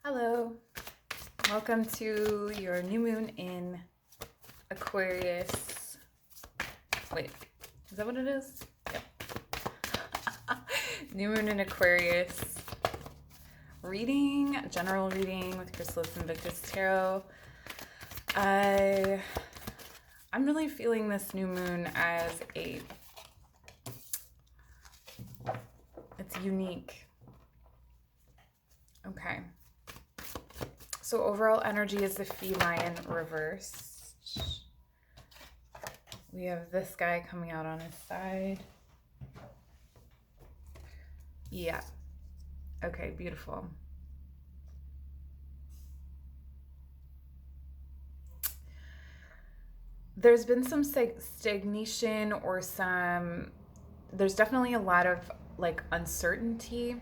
Hello, welcome to your new moon in Aquarius. Wait, is that what it is? Yep. New moon in Aquarius reading, general reading with Chrysalis Invictus Tarot. I'm really feeling this new moon as it's unique. Okay. So overall energy is the feline reversed. We have this guy coming out on his side. Yeah. Okay, beautiful. There's been some stagnation or there's definitely a lot of like uncertainty.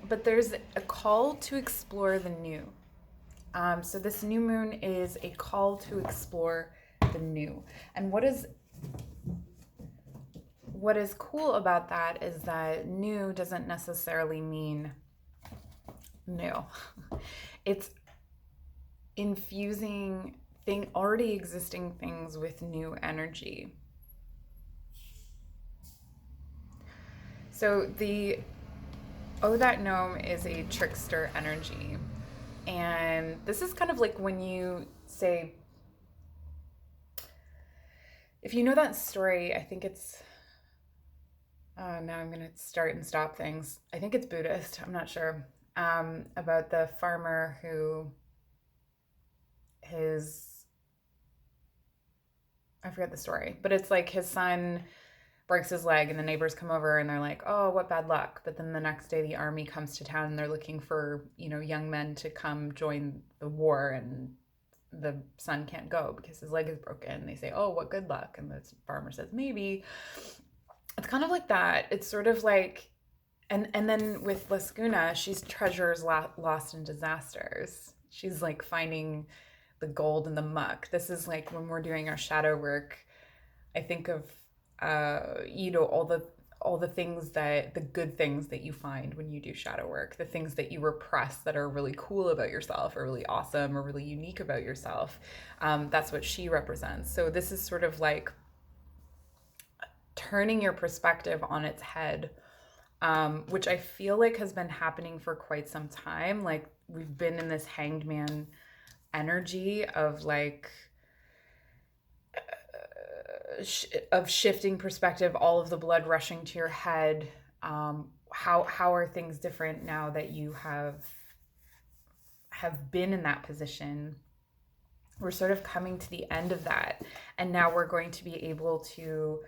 But there's a call to explore the new. So this new moon is a call to explore the new. And what is cool about that is that new doesn't necessarily mean new. It's infusing already existing things with new energy. So that gnome is a trickster energy. And this is kind of like when you say, if you know that story, I think it's, now I'm going to start and stop things. I think it's Buddhist, I'm not sure, about the farmer who I forget the story, but it's like his son breaks his leg and the neighbors come over and they're like, oh, what bad luck. But then the next day the army comes to town and they're looking for, young men to come join the war, and the son can't go because his leg is broken. They say, oh, what good luck. And the farmer says, maybe. It's kind of like that. It's sort of like, and then with Lascuna, she's treasures lost in disasters. She's like finding the gold in the muck. This is like when we're doing our shadow work, I think of all the things the good things that you find when you do shadow work, the things that you repress that are really cool about yourself or really awesome or really unique about yourself. That's what she represents. So this is sort of like turning your perspective on its head, which I feel like has been happening for quite some time. Like we've been in this hanged man energy of like, of shifting perspective, all of the blood rushing to your head. How are things different now that you have been in that position? We're sort of coming to the end of that, and now we're going to be able to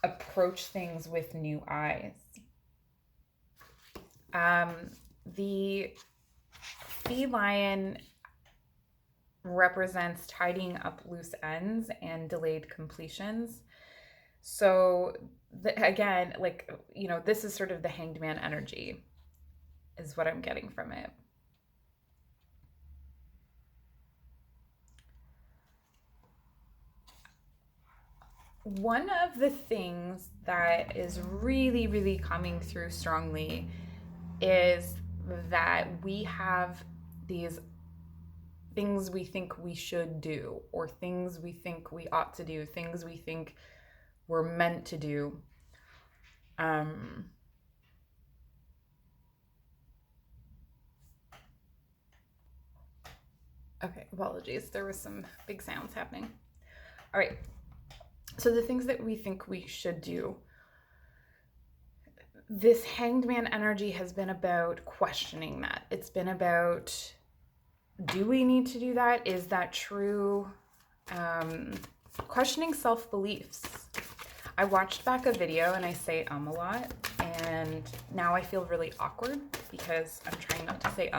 approach things with new eyes. The feline represents tidying up loose ends and delayed completions. So again, like, this is sort of the hanged man energy is what I'm getting from it. One of the things that is really, really coming through strongly is that we have these things we think we should do, or things we think we ought to do, things we think we're meant to do. Okay, apologies. There was some big sounds happening. All right. So the things that we think we should do. This hanged man energy has been about questioning that. It's been about, do we need to do that? Is that true? Questioning self-beliefs. I watched back a video and I say a lot, and now I feel really awkward because I'm trying not to say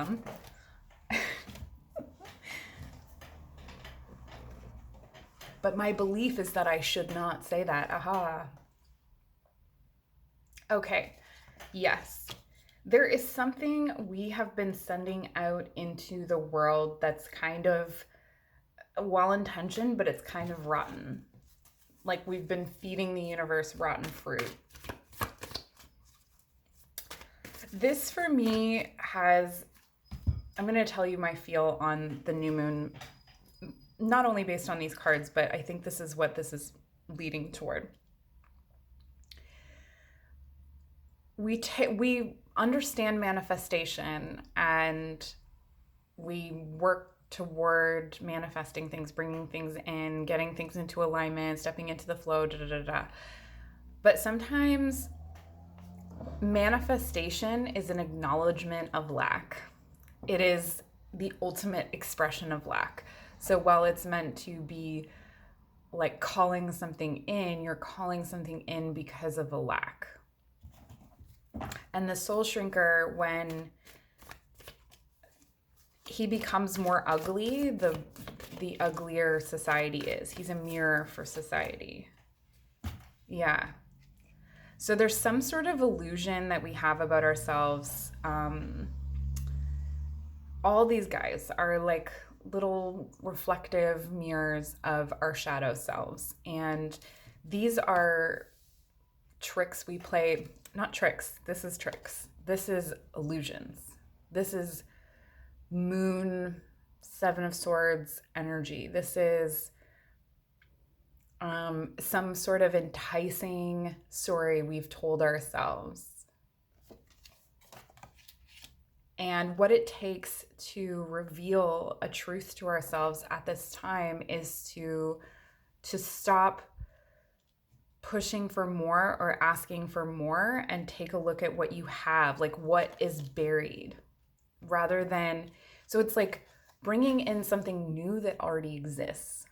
But my belief is that I should not say that. Aha. Okay. Yes. There is something we have been sending out into the world that's kind of well-intentioned, but it's kind of rotten. Like we've been feeding the universe rotten fruit. This for me has, I'm going to tell you my feel on the new moon, not only based on these cards, but I think this is what this is leading toward. We understand manifestation, and we work toward manifesting things, bringing things in, getting things into alignment, stepping into the flow, da da da da. But sometimes manifestation is an acknowledgement of lack. It is the ultimate expression of lack. So while it's meant to be like calling something in, you're calling something in because of a lack. And the soul shrinker, when he becomes more ugly, the uglier society is. He's a mirror for society. Yeah. So there's some sort of illusion that we have about ourselves. All these guys are like little reflective mirrors of our shadow selves. And these are tricks we play. Not tricks. This is tricks. This is illusions. This is moon, Seven of Swords energy. This is some sort of enticing story we've told ourselves. And what it takes to reveal a truth to ourselves at this time is to stop pushing for more or asking for more and take a look at what you have, like what is buried, rather than, so it's like bringing in something new that already exists.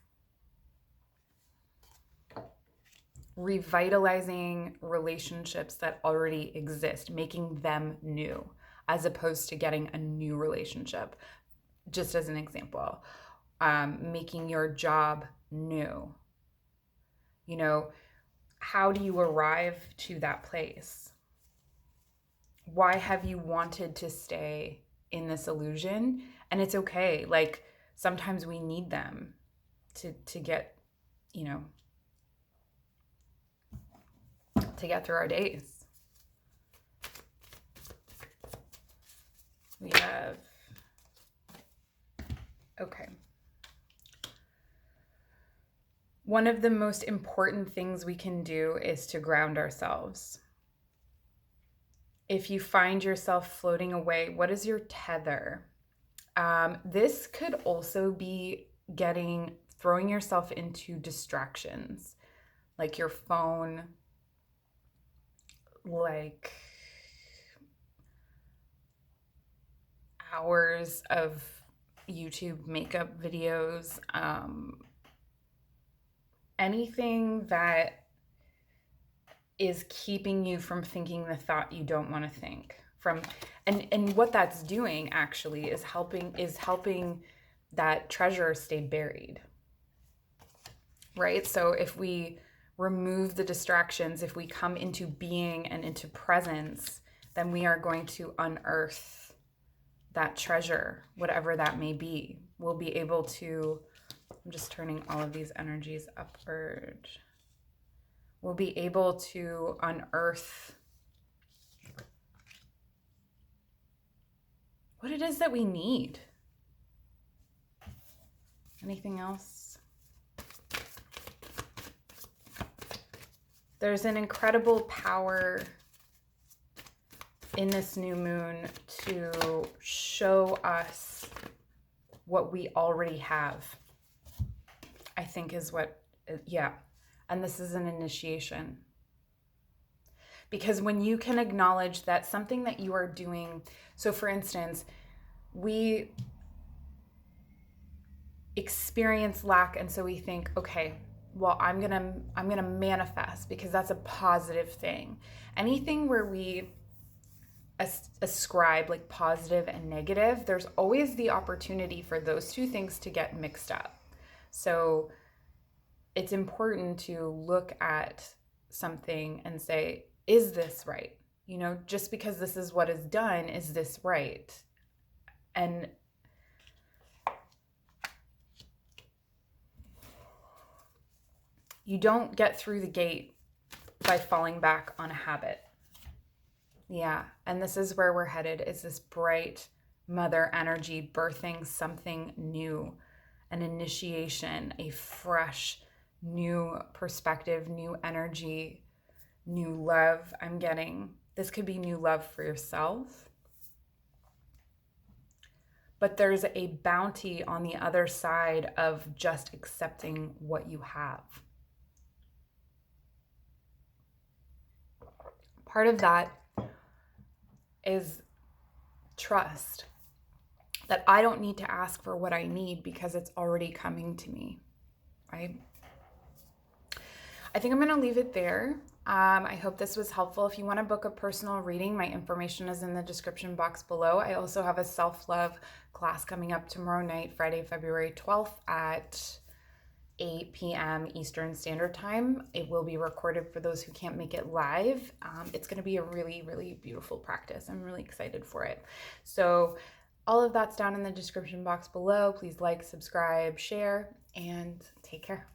Revitalizing relationships that already exist, making them new, as opposed to getting a new relationship. Just as an example, making your job new. You know, how do you arrive to that place? Why have you wanted to stay in this illusion? And it's okay. Like sometimes we need them to get, you know, to get through our days. We have, okay. One of the most important things we can do is to ground ourselves. If you find yourself floating away, what is your tether? This could also be throwing yourself into distractions, like your phone, like hours of YouTube makeup videos, anything that is keeping you from thinking the thought you don't want to think. And what that's doing actually is helping that treasure stay buried. Right? So if we remove the distractions, if we come into being and into presence, then we are going to unearth that treasure, whatever that may be. We'll be able to, I'm just turning all of these energies upward. We'll be able to unearth what it is that we need. Anything else? There's an incredible power in this new moon to show us what we already have, I think is what, yeah. And this is an initiation. Because when you can acknowledge that something that you are doing, so for instance, we experience lack, and so we think, okay, well, I'm gonna manifest because that's a positive thing. Anything where we ascribe like positive and negative, there's always the opportunity for those two things to get mixed up. So it's important to look at something and say, is this right? You know, just because this is what is done, is this right? And you don't get through the gate by falling back on a habit. Yeah. And this is where we're headed, is this bright mother energy birthing something new, an initiation, a fresh new perspective, new energy, new love. I'm getting this could be new love for yourself, but there's a bounty on the other side of just accepting what you have. Part of that is trust that I don't need to ask for what I need because it's already coming to me, right? I think I'm going to leave it there. I hope this was helpful. If you want to book a personal reading, my information is in the description box below. I also have a self-love class coming up tomorrow night, Friday, February 12th at 8 p.m. Eastern Standard Time. It will be recorded for those who can't make it live. It's going to be a really, really beautiful practice. I'm really excited for it. So all of that's down in the description box below. Please like, subscribe, share, and take care.